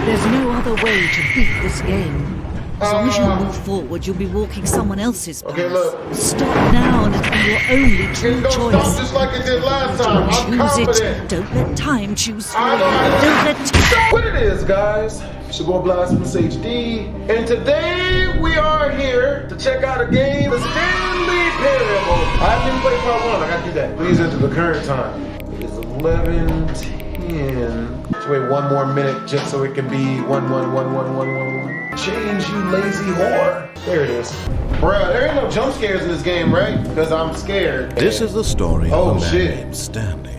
There's no other way to beat this game. As long as you move forward, you'll be walking someone else's path. Okay, look. Stop now, and it'll be your only true Don't choice. stop just like it did last time. I'm Choose confident. it. Don't let time choose for I you. know how to Don't let time... What it is, guys? It's your boy BlastphamousHD, and today we are here to check out a game, the Stanley Parable. I haven't even played part 1. I gotta do that. Please enter the current time. It is 11:10. Let's wait one more minute just so it can be 1-1-1-1-1-1-1. Change, you lazy whore. There it is. Bruh, there ain't no jump scares in this game, right? Because I'm scared. This is the story Oh, of a man shit. named Stanley.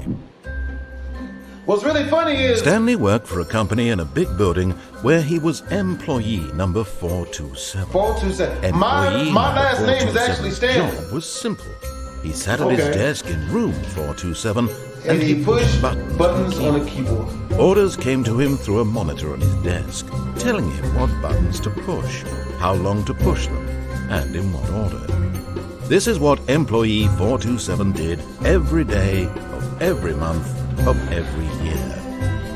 What's really funny is... Stanley worked for a company in a big building where he was employee number 427. 427. My Employee last number name is actually 427's Stanley. job was simple. He sat at his desk in room 427 And he pushed buttons on a keyboard. Orders came to him through a monitor on his desk, telling him what buttons to push, how long to push them, and in what order. This is what employee 427 did every day of every month of every year.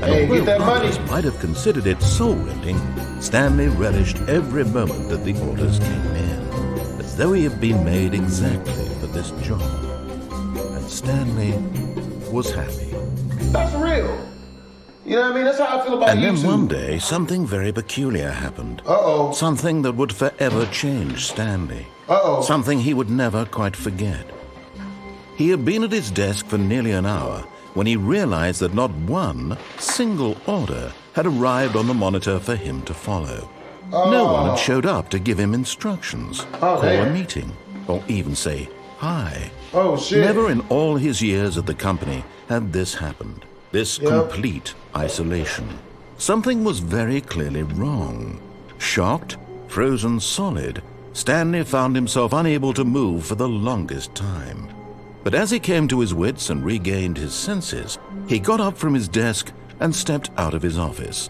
And Hey, although get that money. others might have considered it soul-rending, Stanley relished every moment that the orders came in, as though he had been made exactly for this job. And Stanley was happy. That's real. You know what I mean? That's how I feel about And YouTube. then one day, something very peculiar happened. Uh-oh. Something that would forever change Stanley. Uh-oh. Something he would never quite forget. He had been at his desk for nearly an hour when he realized that not one single order had arrived on the monitor for him to follow. No one had showed up to give him instructions, call a damn. meeting, or even say hi. Oh, shit. Never in all his years at the company had this happened. This complete isolation. Something was very clearly wrong. Shocked, frozen solid, Stanley found himself unable to move for the longest time. But as he came to his wits and regained his senses, he got up from his desk and stepped out of his office.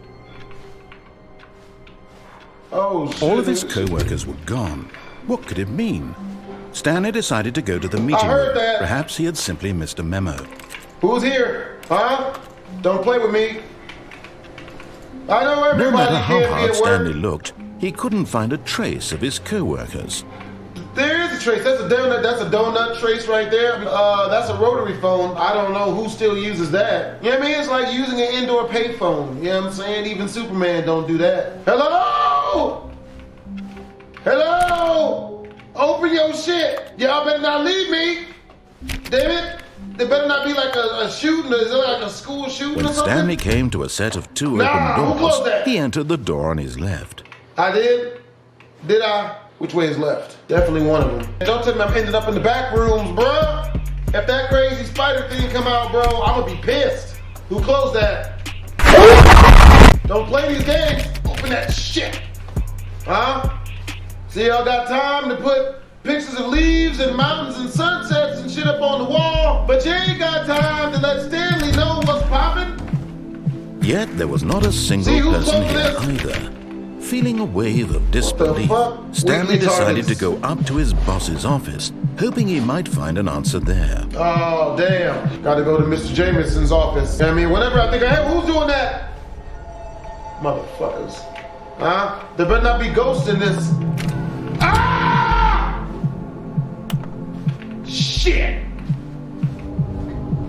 Oh, shit. All of his co-workers were gone. What could it mean? Stanley decided to go to the meeting heard room. that. Perhaps he had simply missed a memo. Who's here? Huh? Don't play with me. I know No everybody matter how can't be hard at work. Stanley looked, he couldn't find a trace of his co-workers. There is a trace. That's a donut trace right there. That's a rotary phone. I don't know who still uses that. You know what I mean? It's like using an indoor payphone. You know what I'm saying? Even Superman don't do that. Hello? Hello? Open your shit. Y'all better not leave me. Damn it. There better not be like a shooting. Is it like a school shooting When or something? Stanley came to a set of two Nah, open who doors, closed that? he entered the door on his left. I did? Did I? Which way is left? Definitely one of them. Don't tell me I'm ending up in the back rooms, bruh. If that crazy spider thing come out, bro, I'm gonna be pissed. Who closed that? Don't play these games. Open that shit. Huh? See, y'all got time to put pictures of leaves and mountains and sunsets and shit up on the wall, but you ain't got time to let Stanley know what's poppin'. Yet there was not a single See, who person closed here this? either. Feeling a wave of disbelief, fuck? Stanley Weekly decided to targets. go up to his boss's office, hoping he might find an answer there. Oh, damn. Gotta go to Mr. Jameson's office. I mean, whenever I think, hey, who's doing that? Motherfuckers. Huh? There better not be ghosts in this. Ah! Shit.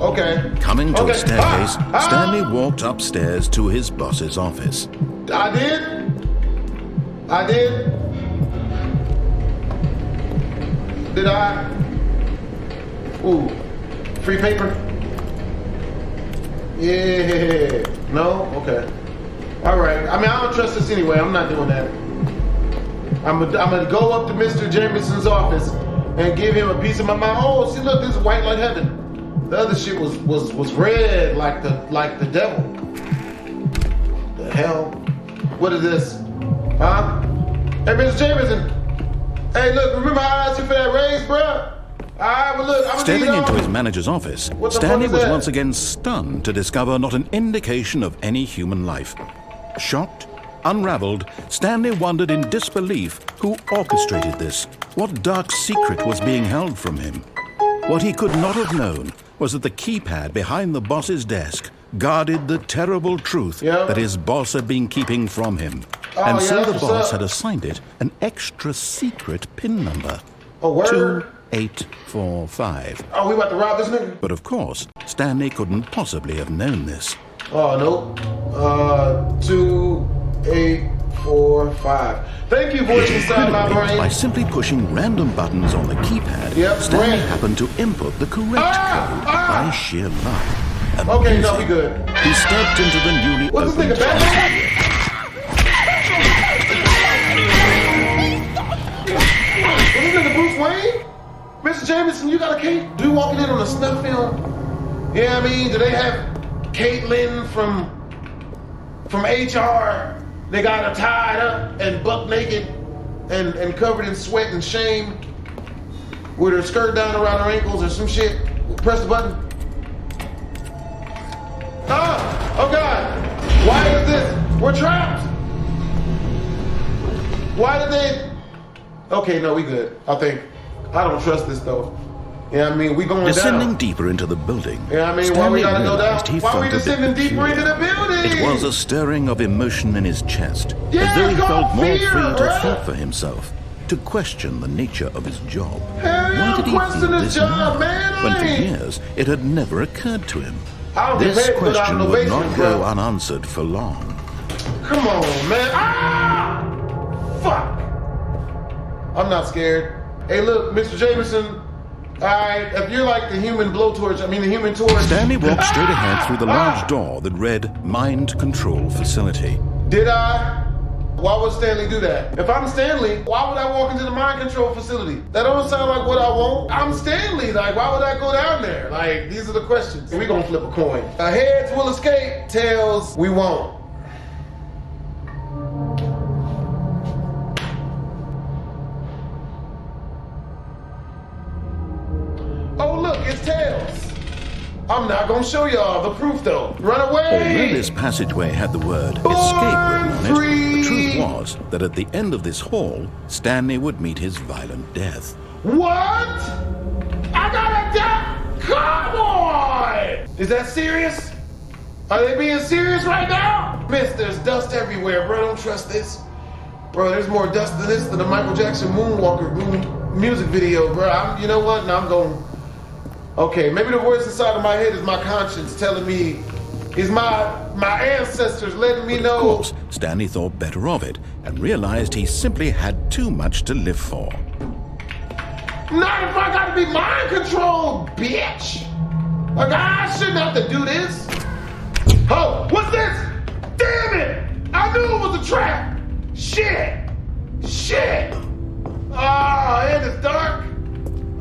Okay. Coming to a staircase, Ah! Stanley walked upstairs to his boss's office. I did. Did I? Ooh. Free paper? Yeah. No? Okay. All right. I mean, I don't trust this anyway. I'm not doing that. I'm gonna go up to Mr. Jameson's office and give him a piece of my mind. Oh, see, look, this is white like heaven. The other shit was red like the devil. The hell? What is this? Huh? Hey, Mr. Jameson. Hey, look, remember how I asked you for that raise, bruh? All right, well, look, I'm gonna Stepping need into all- his manager's office, What the Stanley fuck is was that? once again stunned to discover not an indication of any human life. Shocked, unraveled, Stanley wondered in disbelief who orchestrated this, what dark secret was being held from him. What he could not have known was that the keypad behind the boss's desk guarded the terrible truth that his boss had been keeping from him. And so the boss had assigned it an extra secret PIN number. 2845. Oh, we about to rob this nigga? But of course, Stanley couldn't possibly have known this. Oh, no. 2845. Thank you, voice inside my brain. By simply pushing random buttons on the keypad, Stanley happened to input the correct code by sheer luck. Okay, no, we good. He stepped into the newly What's opened this nigga, Batman? What's this nigga, Bruce Wayne? Mr. Jameson, you got a Kate? Do you walking in on a snuff film? Yeah, I mean, do they have Caitlin from HR? They got her tied up and buck naked and covered in sweat and shame with her skirt down around her ankles or some shit. Press the button. Oh God! Why is this? We're trapped! Why did they? Okay, no, we good. I think. I don't trust this though. Yeah, I mean, we going Descending down. deeper into the building. Yeah, I mean, Stanley why we gotta go down? he Why we felt a bit descending deeper into the building? It was a stirring of emotion in his chest, as though he felt more free to think for himself, to question the nature of his job. Why did he feel this now, when for years it had never occurred to him? This question would not go unanswered for long. Come on, man. Ah! Fuck! I'm not scared. Hey, look, Mr. Jameson. Alright, if you're like the human blowtorch, the human torch. Stanley walked straight ahead through the large door that read Mind Control Facility. Did I? Why would Stanley do that? If I'm Stanley, why would I walk into the mind control facility? That don't sound like what I want. I'm Stanley, like why would I go down there? Like, these are the questions. We gonna flip a coin. Heads will escape, tails we won't. Oh look, it's tails. I'm not gonna show y'all the proof though. Run away! Although this passageway had the word escape written on it, the truth was that at the end of this hall, Stanley would meet his violent death. What? I gotta die? Come on! Is that serious? Are they being serious right now? Miss, there's dust everywhere, bro. Don't trust this. Bro, there's more dust than this than the Michael Jackson Moonwalker music video, bro. You know what? Now I'm going. Okay, maybe the voice inside of my head is my conscience telling me, is my ancestors letting me know. Of course, Stanley thought better of it and realized he simply had too much to live for. Not if I gotta be mind controlled, bitch! Like, I shouldn't have to do this. Oh, what's this? Damn it! I knew it was a trap! Shit! Oh, and it's dark.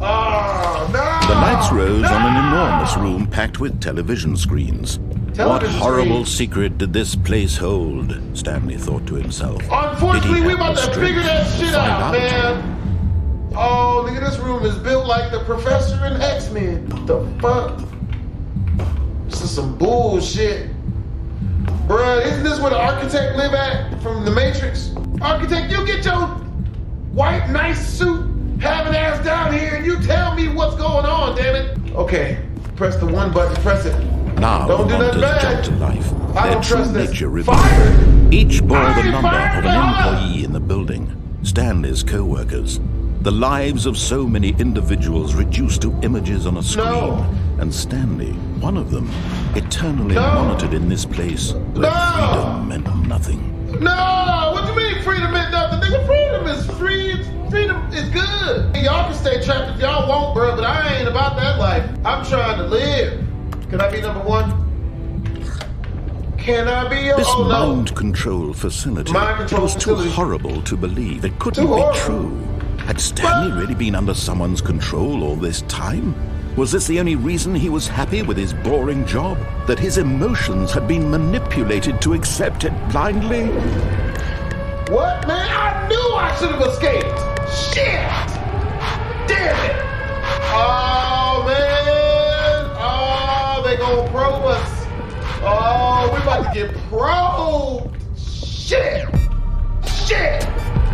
Oh, no! The lights rose on an enormous room packed with television screens. What horrible secret did this place hold? Stanley thought to himself. Unfortunately, we about to figure that shit out, man. Oh, look at this room is built like the Professor in X-Men. What the fuck? This is some bullshit. Bruh, isn't this where the architect live at from the Matrix? Architect, you get your white nice suit having ass down here and you tell me what's going on, damn it. Okay, press the one button, press it. Now don't do nothing bad. Jumped to life. I Their don't true trust this. nature revealed. Fire! Each bore the number of an employee in the building, Stanley's co-workers. The lives of so many individuals reduced to images on a screen. And Stanley, one of them, eternally monitored in this place where freedom meant nothing. No! What do you mean freedom meant nothing? Nigga, freedom is free. Freedom is good. Y'all can stay trapped if y'all want, bro, but I ain't about that life. I'm trying to live. Can I be number one? Can I be This mind control facility, it was too horrible to believe. It couldn't be true. Had Stanley really been under someone's control all this time? Was this the only reason he was happy with his boring job? That his emotions had been manipulated to accept it blindly? What, man? I knew I should have escaped. Shit! Damn it! Oh, man! Oh, they gonna probe us. Oh, we about to get probed. Shit!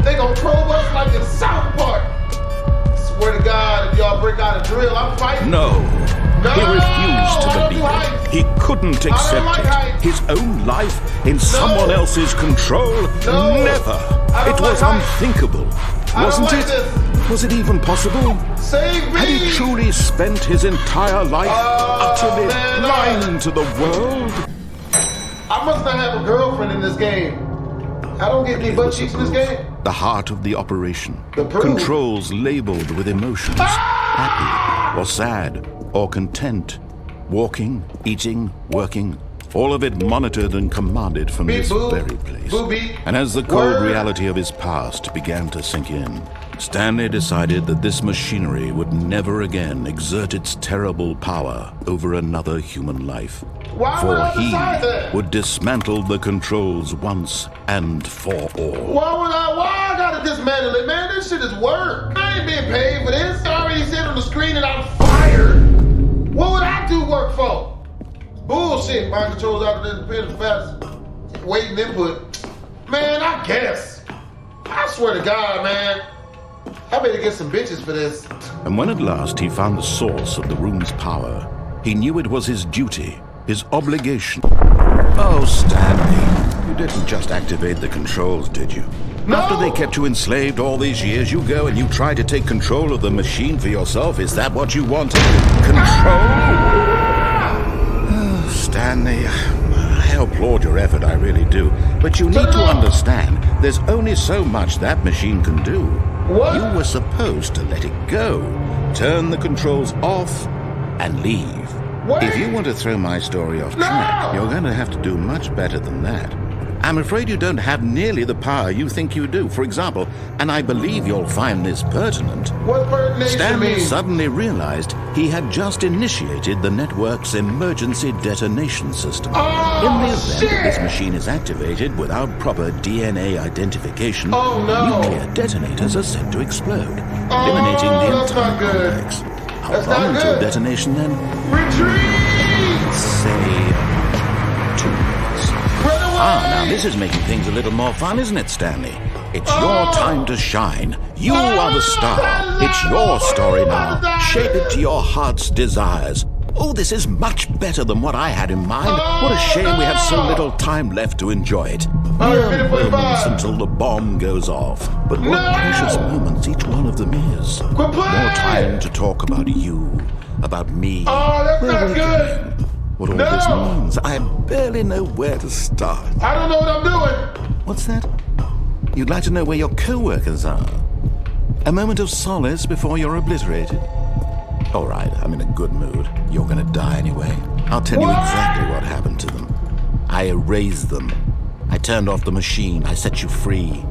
They gonna probe us like in South Park. Swear to God, if y'all break out a drill, I'm fighting. No. He refused to believe it. He couldn't accept like it. heights. His own life in someone else's control? No. Never. I don't It was like heights. unthinkable. I don't Wasn't like it? this. Was it even possible? Save me! Had he truly spent his entire life utterly man, blind to the world? I must not have a girlfriend in this game. I don't get any butt cheeks in this game. The heart of the operation. The proof. Controls labeled with emotions. Happy or sad or content. Walking, eating, working. All of it monitored and commanded from Beep, this boop. very place. Boop, beep. And as the cold Word. reality of his past began to sink in, Stanley decided that this machinery would never again exert its terrible power over another human life. Why would I For he decide that? would dismantle the controls once and for all. Why I gotta dismantle it, man? This shit is work. I ain't being paid for this. I already said on the screen that I'm fired. What would I do work for? Bullshit. Mind controls out of this fast. Waiting input. Man, I guess. I swear to God, man. I better get some bitches for this. And when at last he found the source of the room's power, he knew it was his duty, his obligation. Oh, Stanley, you didn't just activate the controls, did you? No. After they kept you enslaved all these years, you go and you try to take control of the machine for yourself. Is that what you wanted? Control? Oh, Stanley, I applaud your effort, I really do. But you need to understand, there's only so much that machine can do. What? You were supposed to let it go, turn the controls off, and leave. Wait. If you want to throw my story off track, you're going to have to do much better than that. I'm afraid you don't have nearly the power you think you do. For example, and I believe you'll find this pertinent, What pertination Stanley means? suddenly realized he had just initiated the network's emergency detonation system. Oh, In the event shit! that this machine is activated without proper DNA identification, Oh, no. nuclear detonators are set to explode, eliminating the that's entire not good. complex. How That's not long until good. detonation then? Retreat! Say 2 minutes. Run away! Now this is making things a little more fun, isn't it, Stanley? It's your time to shine. You are the star. It's your story now. Shape it to your heart's desires. Oh, this is much better than what I had in mind. What a shame we have so little time left to enjoy it. Mere minute 45. moments until the bomb goes off. But what No! precious moments each one of them is. Quit playing! More time to talk about you, about me. Oh, that's Where not we're good. going, what all No! this means. I barely know where to start. I don't know what I'm doing. What's that? You'd like to know where your co-workers are? A moment of solace before you're obliterated? All right, I'm in a good mood. You're gonna die anyway. I'll tell you What? exactly what happened to them. I erased them. I turned off the machine. I set you free.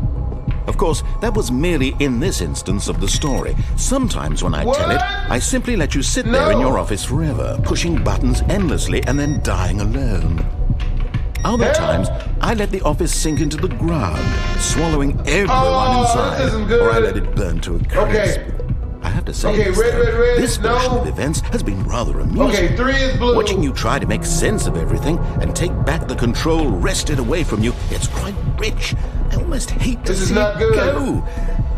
Of course, that was merely in this instance of the story. Sometimes when I tell it, What? I simply let you sit there in No. your office forever, pushing buttons endlessly and then dying alone. Other Hell. times, I let the office sink into the ground, swallowing everyone Oh, inside, this isn't good. or I let it burn to a crisp. Okay. I have to say, Okay, this, red, though, red, red, this version no. of events has been rather amusing. Okay, 3 is blue. Watching you try to make sense of everything and take back the control wrested away from you, it's quite rich. I almost hate to This is see not it good. go.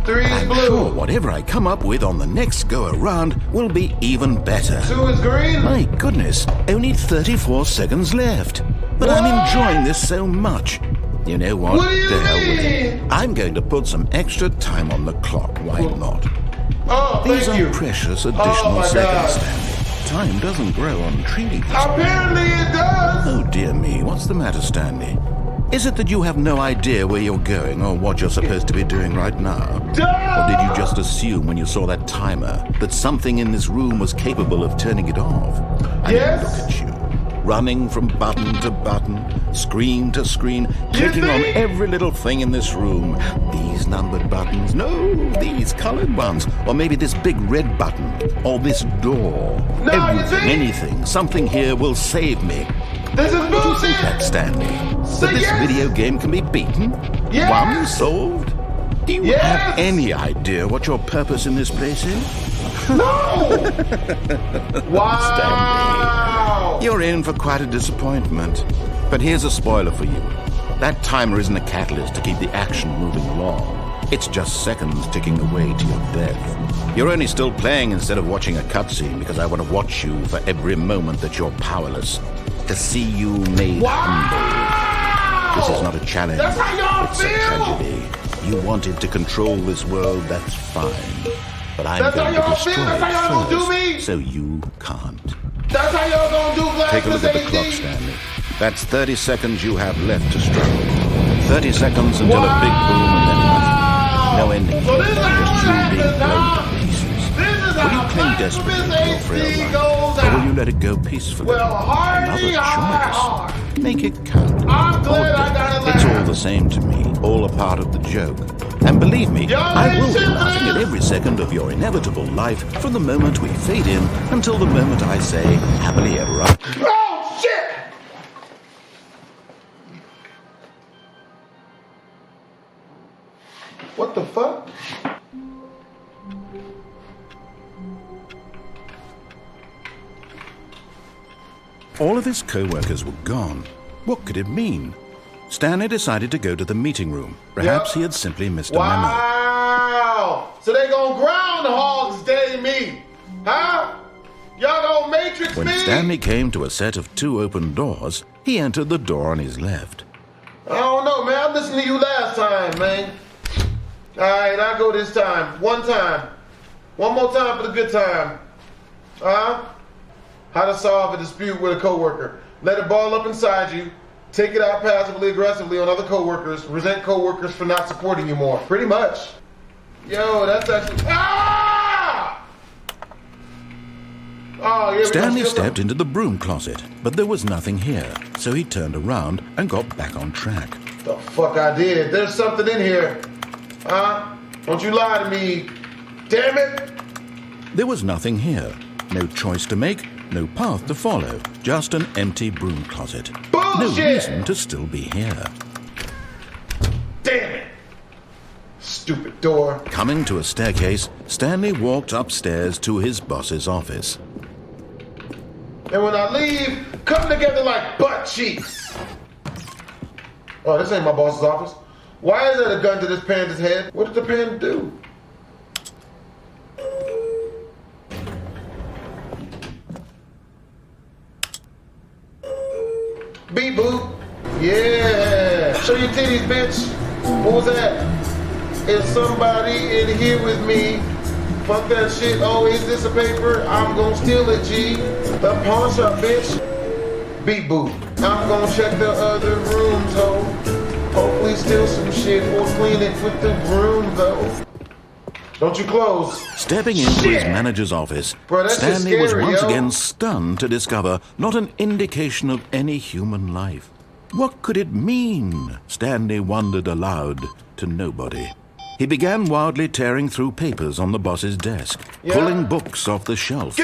3 But is I'm blue. sure whatever I come up with on the next go-around will be even better. 2 is green. My goodness, only 34 seconds left. But I'm What? enjoying this so much. You know what? What do you The hell with it. mean? I'm going to put some extra time on the clock. Why not? Oh, These thank are you. precious Oh, additional my seconds, God. Stanley. Time doesn't grow on trees. Apparently it does. Oh, dear me. What's the matter, Stanley? Is it that you have no idea where you're going or what you're supposed to be doing right now? Or did you just assume when you saw that timer that something in this room was capable of turning it off? I mean, Yes. look at you. Running from button to button, screen to screen, clicking on think? every little thing in this room. These numbered buttons, no, these colored ones. Or maybe this big red button, or this door. No, you Everything, think? anything, something here will save me. This is Why do you think bullshit. that, Stanley? Say That this yes. video game can be beaten? Yes. Won? Solved? Do you Yes. have any idea what your purpose in this place is? No. Wow. You're in for quite a disappointment. But here's a spoiler for you. That timer isn't a catalyst to keep the action moving along. It's just seconds ticking away to your death. You're only still playing instead of watching a cutscene because I want to watch you for every moment that you're powerless. to see you made humble. This is not a challenge. That's how y'all it's feel. a tragedy. You wanted to control this world, that's fine. But I'm That's going how to y'all destroy feel. That's how y'all it gonna do first, me. so you can't. That's how y'all gonna do Take a look at the BlastphamousHD. clock, Stanley. That's 30 seconds you have left to struggle. 30 seconds until a big boom and then nothing. No ending. So this is how Just it you happens, being blown huh? to pieces. This is Will you how cling desperately to your frail BlastphamousHD life? goes Or will out. you let it go peacefully? Well, hardy, Another choice. hard. Make it count. I'm glad Or I got it it's all laugh. the same to me, all a part of the joke. And believe me, Y'all I ain't will be shit, laughing man. at every second of your inevitable life from the moment we fade in until the moment I say happily ever after. Oh, shit! What the fuck? All of his co-workers were gone. What could it mean? Stanley decided to go to the meeting room. Perhaps he had simply missed a memo. Wow! So they gonna Groundhog's Day me, huh? Y'all gonna Matrix When me? Stanley came to a set of 2 open doors, he entered the door on his left. I don't know, man. I listened to you last time, man. All right, I'll go this time. One time. One more time for the good time. How to solve a dispute with a coworker. Let it ball up inside you. Take it out passively, aggressively on other coworkers. Resent coworkers for not supporting you more. Pretty much. Yo, that's actually... Ah! Oh, yeah. Stanley stepped into the broom closet, but there was nothing here, so he turned around and got back on track. The fuck I did? There's something in here. Don't you lie to me. Damn it. There was nothing here. No choice to make, no path to follow, just an empty broom closet. No Bullshit! reason to still be here. Damn it. Stupid door. Coming to a staircase, Stanley walked upstairs to his boss's office. And when I leave, come together like butt cheeks. Oh, this ain't my boss's office. Why is there a gun to this panda's head? What did the panda do? Beep boop. Yeah. Show your titties, bitch. What was that? Is somebody in here with me? Fuck that shit. Oh, is this a paper? I'm gonna steal it, G. The pawn shop, bitch. Beep boop. I'm gonna check the other rooms, ho. Hopefully steal some shit or clean it with the broom, though. Don't you close. Stepping into his manager's office, Bro, that's just Stanley was scary, once yo. again stunned to discover not an indication of any human life. What could it mean? Stanley wondered aloud to nobody. He began wildly tearing through papers on the boss's desk, Yeah. pulling books off the shelf.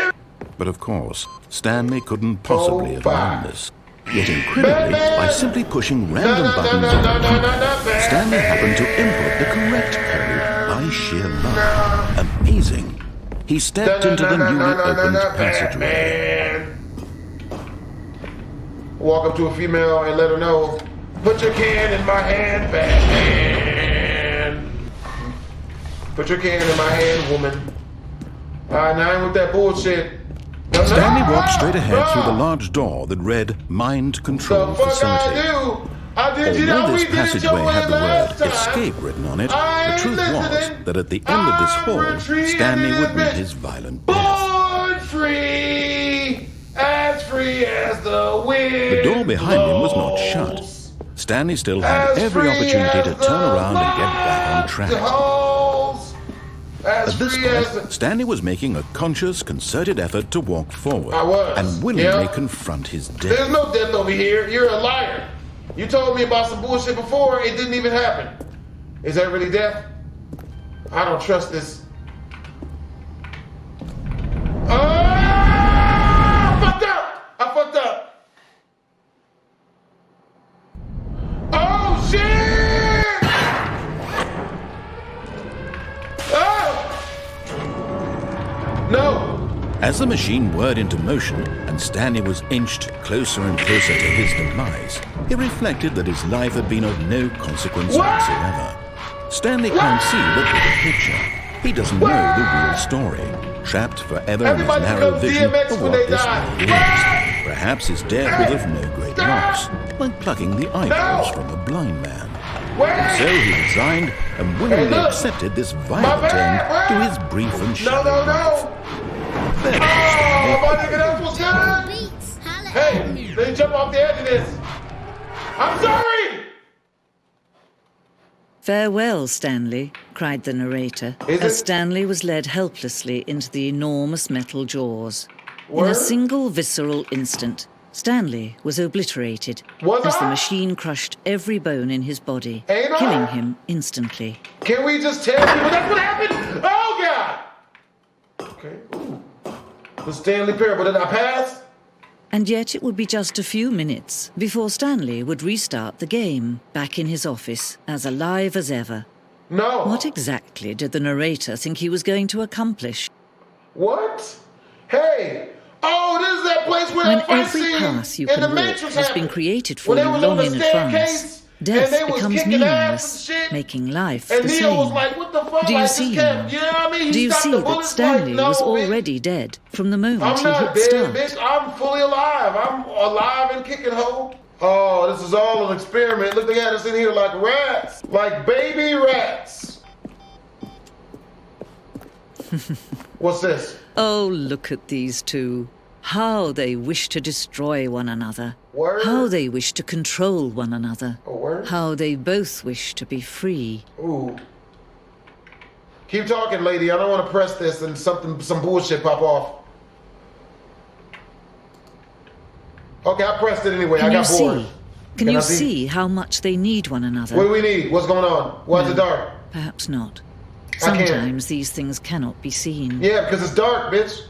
But of course, Stanley couldn't possibly have known this. Yet incredibly, by simply pushing random buttons on the keyboard, Stanley happened to input the correct code by sheer luck. Amazing. He stepped into the newly opened passageway. Walk up to a female and let her know, put your can in my hand, Batman. Put your can in my hand, woman. Alright, now I ain't with that bullshit. Stanley walked straight ahead through the large door that read Mind Control The fuck Facility. I do? I did you know Although we this did it your passageway way had the last word time. Escape written on it, I the ain't truth was listening. that at the end of this I'm hall, retreating Stanley in would this meet bitch. his violent death. Born free as the wind. The door behind him was not shut. blows. Stanley still had As every free opportunity to as turn the around and get back on track. holes. As At this free as point, Stanley was making a conscious, concerted effort to walk forward I was, and willingly yeah. confront his There's death. no death over here. You're a liar. You told me about some bullshit before. It didn't even happen. Is that really death? I don't trust this. I fucked up. I fucked up. Oh shit! Oh! No. As the machine whirred into motion and Stanley was inched closer and closer to his demise, he reflected that his life had been of no consequence What? whatsoever. Stanley can't see the bigger picture. He doesn't know the real story, trapped forever in his Everybody narrow becomes vision DMX of when what they this die. world is. Perhaps his death was of no great loss, like plucking the eyeballs from a blind man. And so he resigned and willingly accepted this violent end to his brief and shallow life. There my nigga, that's what's good. Hey, let me jump off the edge of this. I'm sorry. Farewell, Stanley, cried the narrator, as Stanley was led helplessly into the enormous metal jaws. In a single visceral instant, Stanley was obliterated as the machine crushed every bone in his body, killing him instantly. Can we just tell people that's what happened? Oh, God! Okay. Ooh. The Stanley parable, did I pass? And yet it would be just a few minutes before Stanley would restart the game, back in his office, as alive as ever. No. What exactly did the narrator think he was going to accomplish? What? Hey! Oh, this is that place where when every path you can walk has been created for you long in advance, death becomes meaningless, making life the same. Do you see now? Do you see that Stanley was already dead from the moment he hit start? Bitch. I'm fully alive. I'm alive and kicking, ho. Oh, this is all an experiment. Look, they had us in here like rats, like baby rats. What's this? Oh, look at these two. How they wish to destroy one another. Word? How they wish to control one another. A word? How they both wish to be free. Ooh. Keep talking, lady. I don't want to press this and some bullshit pop off. Okay, I pressed it anyway. I got bored. Can you see how much they need one another? What do we need? What's going on? Why is it dark? Perhaps not. Sometimes these things cannot be seen. Yeah, because it's dark, bitch.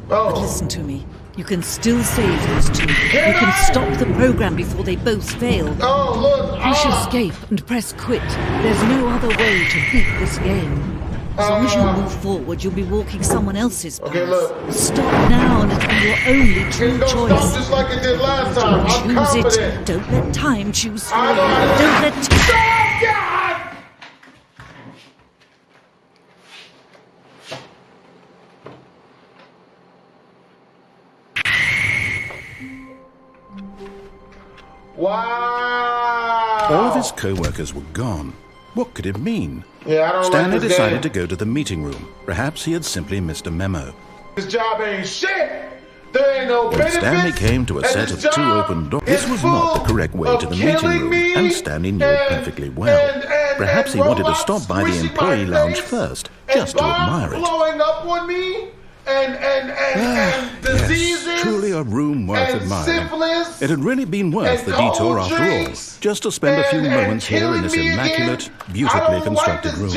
Oh. But listen to me. You can still save those two. You can stop the program before they both fail. Oh, look. Push escape and press quit. There's no other way to beat this game. As long as you move forward, you'll be walking someone else's path. Okay, look. Stop now and it'll be your only true choice. Stop just like it did last time. I'm confident. It. Don't let time choose for you. Don't let time... Stop, God! Wow! All of his co-workers were gone. What could it mean? Yeah, I don't Stanley like this decided game. to go to the meeting room. Perhaps he had simply missed a memo. This job ain't shit! There ain't no benefits! When Stanley came to a set of two open doors, this was not the correct way to the meeting room, and Stanley knew it perfectly well. Perhaps he wanted to stop by the employee lounge first, just to admire it. Blowing up on me? And diseases, yes, truly a room worth admiring. Syphilis, it had really been worth the detour after all, just to spend a few moments here in this immaculate, beautifully constructed room.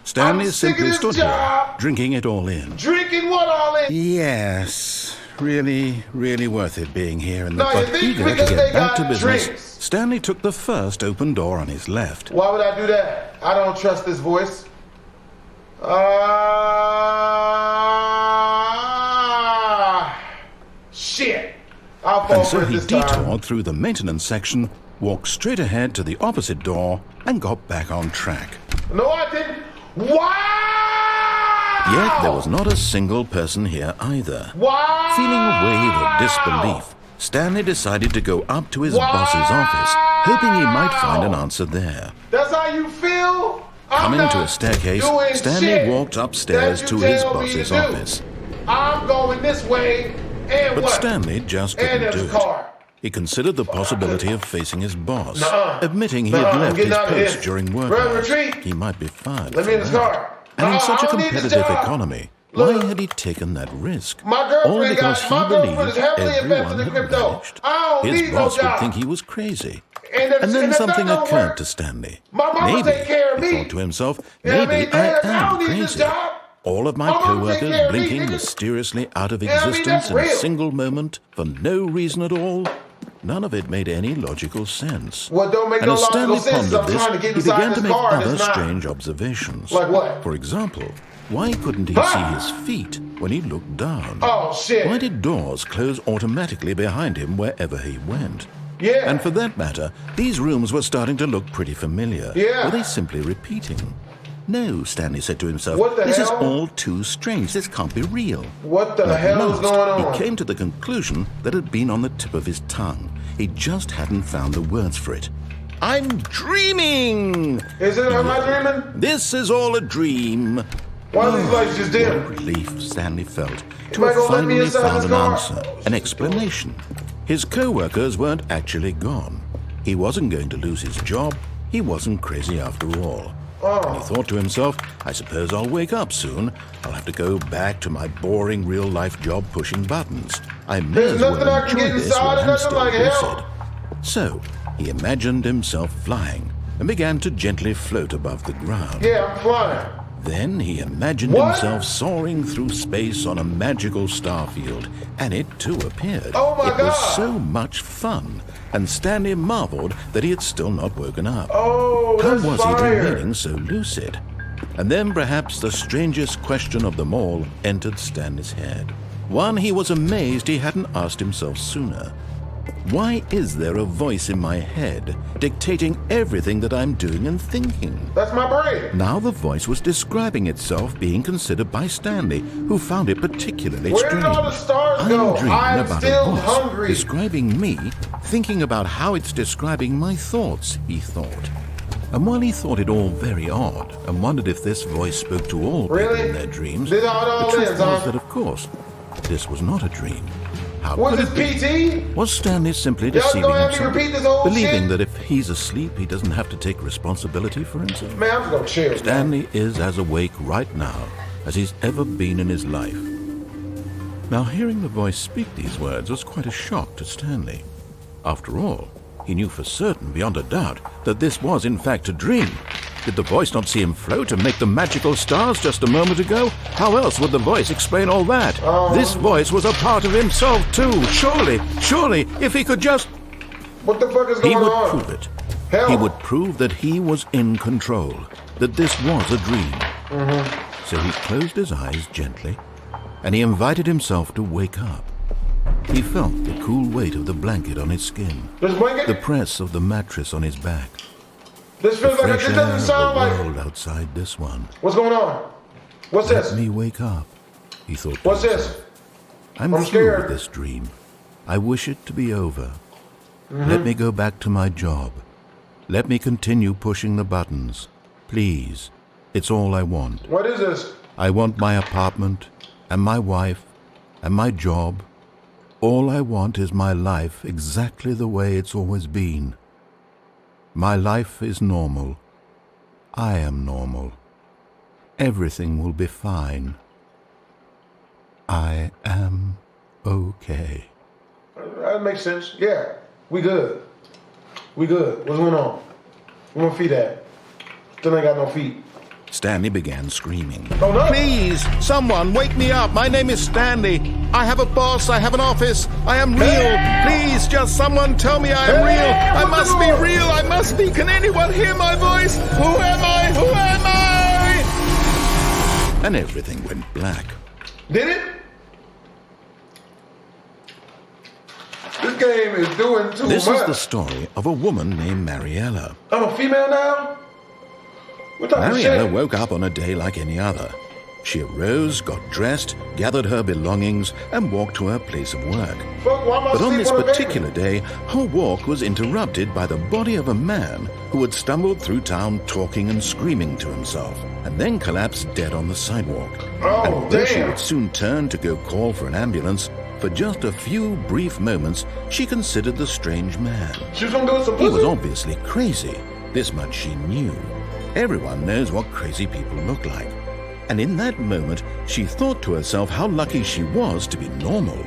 Stanley simply stood here, drinking it all in. Drinking what all in? Yes, really, really worth it being here in the but eager to get back to business. Stanley took the first open door on his left. Why would I do that? I don't trust this voice. Shit. And so he detoured through the maintenance section, walked straight ahead to the opposite door, and got back on track. No, I didn't. Wow! Yet there was not a single person here either. Wow! Feeling a wave of disbelief, Stanley decided to go up to his boss's office, hoping he might find an answer there. That's how you feel? Coming to a staircase, Stanley walked upstairs to his boss's office. I'm going this way, and but what? Stanley just couldn't do it. He considered the possibility of facing his boss, admitting he had left his post during work hours. He might be fired for that. And in such a competitive economy, why had he taken that risk? All because he believed everyone had vanished. His boss would think he was crazy. And then something occurred to Stanley. Maybe, he thought to himself, maybe I am crazy. All of my co-workers blinking mysteriously out of existence in a single moment for no reason at all. None of it made any logical sense. And as Stanley pondered this, he began to make other strange observations. Like what? For example, why couldn't he see his feet when he looked down? Oh, shit. Why did doors close automatically behind him wherever he went? Yeah. And for that matter, these rooms were starting to look pretty familiar. Yeah. Were they simply repeating? No, Stanley said to himself. What the this hell? is all too strange. This can't be real. What the At hell is last, going on? He came to the conclusion that had been on the tip of his tongue. He just hadn't found the words for it. I'm dreaming! Is it? Am I dreaming? This is all a dream. Why are these lights just dim? What relief Stanley felt to Am I have gonna let me finally inside found this an car? answer, an explanation. His co-workers weren't actually gone. He wasn't going to lose his job. He wasn't crazy after all. And he thought to himself, I suppose I'll wake up soon. I'll have to go back to my boring real-life job pushing buttons. I may There's as nothing well I can enjoy get this inside while of I'm nothing still like hell. lucid. So he imagined himself flying and began to gently float above the ground. Yeah, I'm flying. Then he imagined What? himself soaring through space on a magical starfield, and it too appeared. Oh my It was God. so much fun, and Stanley marveled that he had still not woken up. Oh, How that's was he fire. remaining so lucid? And then perhaps the strangest question of them all entered Stanley's head. One he was amazed he hadn't asked himself sooner. Why is there a voice in my head dictating everything that I'm doing and thinking? That's my brain. Now the voice was describing itself being considered by Stanley, who found it particularly Where strange. did all the stars I'm go? dreaming I'm about still a voice hungry. describing me, thinking about how it's describing my thoughts, he thought. And while he thought it all very odd and wondered if this voice spoke to all people Really? in their dreams, This how it all the truth is, was huh? that, of course, this was not a dream. How What could is it be? PT? Was Stanley simply Y'all deceiving gonna have me himself, repeat this whole believing shit? that if he's asleep, he doesn't have to take responsibility for himself? Man, I'm just gonna chill. man. Stanley is as awake right now as he's ever been in his life. Now, hearing the voice speak these words was quite a shock to Stanley. After all, he knew for certain, beyond a doubt, that this was in fact a dream. Did the voice not see him float and make the magical stars just a moment ago? How else would the voice explain all that? This voice was a part of himself too. Surely, if he could just... What the fuck is He going would on? prove it. Hell. He would prove that he was in control, that this was a dream. So he closed his eyes gently, and he invited himself to wake up. He felt the cool weight of the blanket on his skin, This blanket? the press of the mattress on his back, This the feels like fresh this air doesn't of sound the like. world outside this one. What's going on? What's Let this? me wake up, he thought to What's himself. this? I'm I'm through scared. with this dream. I wish it to be over. Let me go back to my job. Let me continue pushing the buttons. Please. It's all I want. What is this? I want my apartment, and my wife, and my job. All I want is my life exactly the way it's always been. My life is normal. I am normal. Everything will be fine. I am okay. That makes sense. Yeah, we good. We good. What's going on? Where my feet at? Still ain't got no feet. Stanley began screaming. Oh no! Please, someone, wake me up. My name is Stanley. I have a boss. I have an office. I am real. Please, just someone tell me I am real. I must be real. I must be. Can anyone hear my voice? Who am I? Who am I? And everything went black. Did it? This game is doing too This much. is the story of a woman named Mariella. I'm a female now? What type of Mariella shit? woke up on a day like any other. She arose, got dressed, gathered her belongings, and walked to her place of work. Fuck, why am I But on sleeping this on a bed? particular day, her walk was interrupted by the body of a man who had stumbled through town talking and screaming to himself, and then collapsed dead on the sidewalk. Oh, And although she damn. would soon turn to go call for an ambulance, for just a few brief moments, she considered the strange man. She was gonna do some He was pussy? obviously crazy. This much she knew. Everyone knows what crazy people look like. And in that moment, she thought to herself how lucky she was to be normal.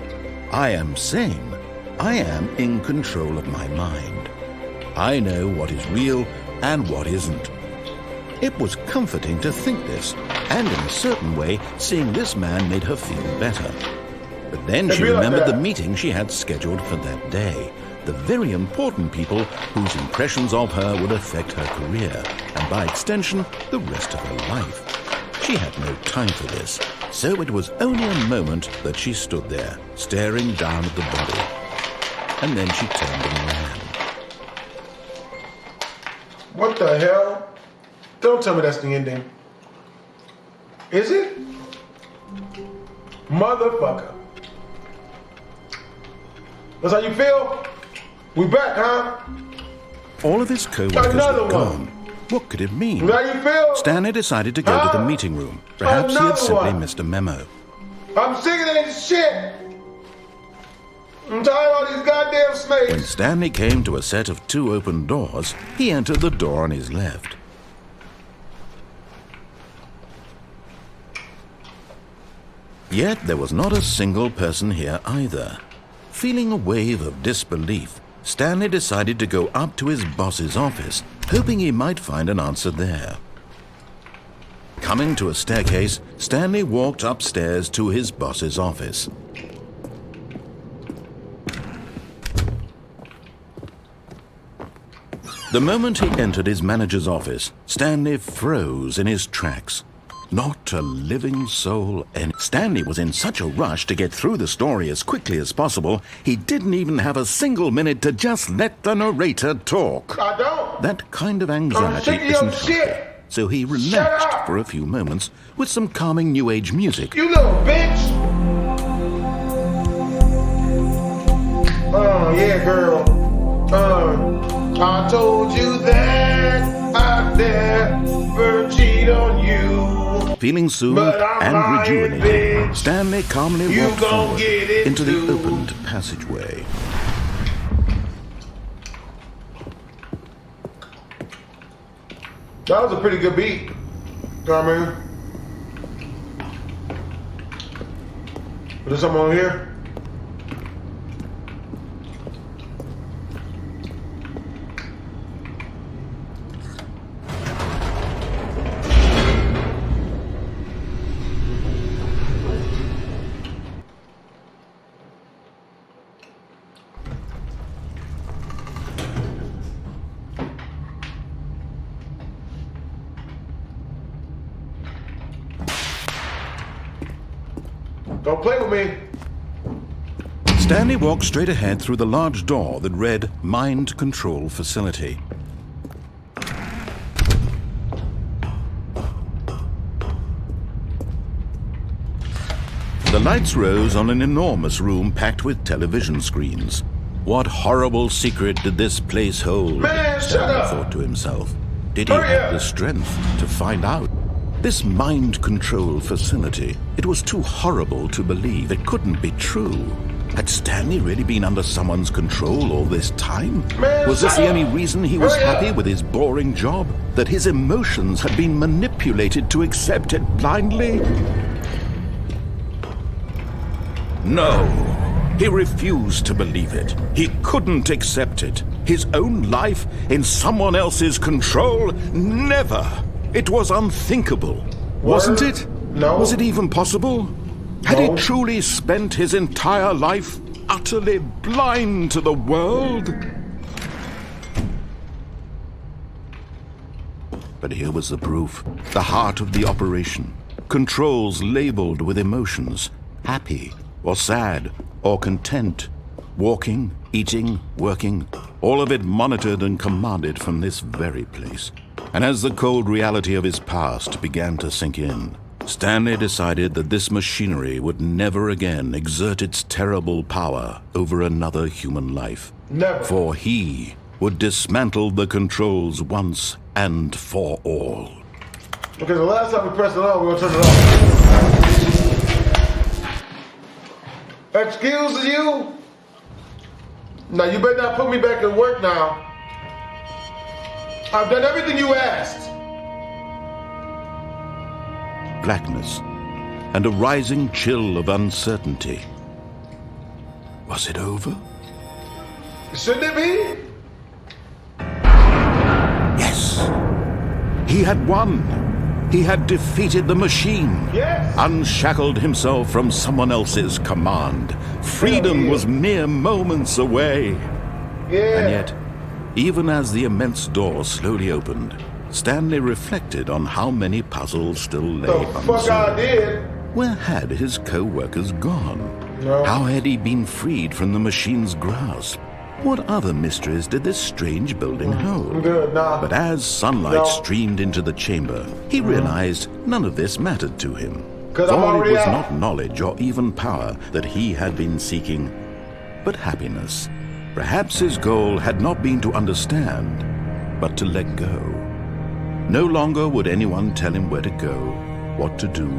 I am sane. I am in control of my mind. I know what is real and what isn't. It was comforting to think this, and in a certain way, seeing this man made her feel better. But then It'd she be like remembered the that. meeting she had scheduled for that day. The very important people whose impressions of her would affect her career, and by extension, the rest of her life. She had no time for this, so it was only a moment that she stood there, staring down at the body. And then she turned and ran. What the hell? Don't tell me that's the ending. Is it? Motherfucker. That's how you feel? We back, huh? All of his co-workers Another were gone. What could it mean? How you feel? Stanley decided to go to the meeting room. Perhaps he had simply missed a memo. I'm sick of this shit. I'm tired of all these goddamn snakes. When Stanley came to a set of 2 open doors, he entered the door on his left. Yet there was not a single person here either. Feeling a wave of disbelief, Stanley decided to go up to his boss's office, hoping he might find an answer there. Coming to a staircase, Stanley walked upstairs to his boss's office. The moment he entered his manager's office, Stanley froze in his tracks. Not a living soul, and Stanley was in such a rush to get through the story as quickly as possible, he didn't even have a single minute to just let the narrator talk. I don't. That kind of anxiety I'm sick of isn't your healthy, shit. so he relaxed for a few moments with some calming New Age music. You little bitch. Oh, yeah, girl. I told you that I'd never cheat on you. Feeling soothed and rejuvenated, Stanley calmly walked forward into the opened passageway. That was a pretty good beat. Come in. Is there something on here? Don't play with me. Stanley walked straight ahead through the large door that read Mind Control Facility. The lights rose on an enormous room packed with television screens. What horrible secret did this place hold? Man, Stanley thought to himself. Did he have the strength to find out? This mind control facility, it was too horrible to believe. It couldn't be true. Had Stanley really been under someone's control all this time? Was this the only reason he was happy with his boring job? That his emotions had been manipulated to accept it blindly? No, he refused to believe it. He couldn't accept it. His own life in someone else's control? Never! It was unthinkable, wasn't it? No. Was it even possible? Had he truly spent his entire life utterly blind to the world? But here was the proof. The heart of the operation. Controls labeled with emotions. Happy, or sad, or content. Walking, eating, working. All of it monitored and commanded from this very place. And as the cold reality of his past began to sink in, Stanley decided that this machinery would never again exert its terrible power over another human life. Never. For he would dismantle the controls once and for all. Okay, the last time we press it on, we're gonna turn it off. Excuse you? Now you better not put me back to work now. I've done everything you asked. Blackness and a rising chill of uncertainty. Was it over? Shouldn't it be? Yes. He had won. He had defeated the machine. Yes. Unshackled himself from someone else's command. Freedom was mere moments away. Yeah. And yet, even as the immense door slowly opened, Stanley reflected on how many puzzles still lay The fuck I did? Where had his co-workers gone? No. How had he been freed from the machine's grasp? What other mysteries did this strange building hold? Good, nah. But as sunlight streamed into the chamber, he realized none of this mattered to him. For it was not knowledge or even power that he had been seeking, but happiness. Perhaps his goal had not been to understand, but to let go. No longer would anyone tell him where to go, what to do,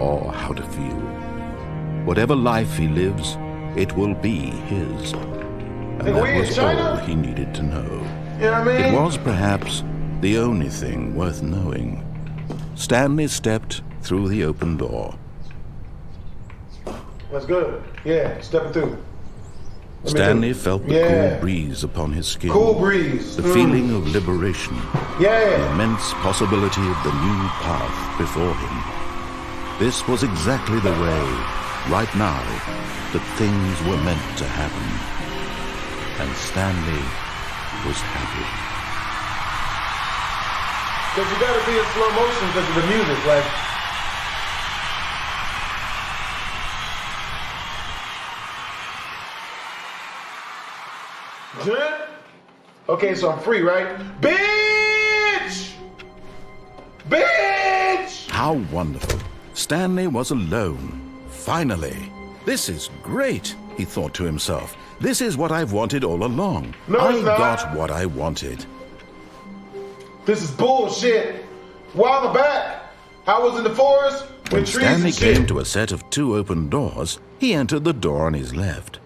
or how to feel. Whatever life he lives, it will be his. And that was all he needed to know. You know what I mean? It was perhaps the only thing worth knowing. Stanley stepped through the open door. That's good. Yeah, stepping through. Stanley felt the cool breeze upon his skin. Cool breeze. The feeling of liberation. Yeah. The immense possibility of the new path before him. This was exactly the way, right now, that things were meant to happen. And Stanley was happy. Because you gotta be in slow motion because of the music, like. Okay, so I'm free, right? Bitch! Bitch! How wonderful. Stanley was alone. Finally. This is great, he thought to himself. This is what I've wanted all along. No, I it's not. got what I wanted. This is bullshit. While I'm back, I was in the forest When with trees Stanley and shit. came to a set of 2 open doors, he entered the door on his left.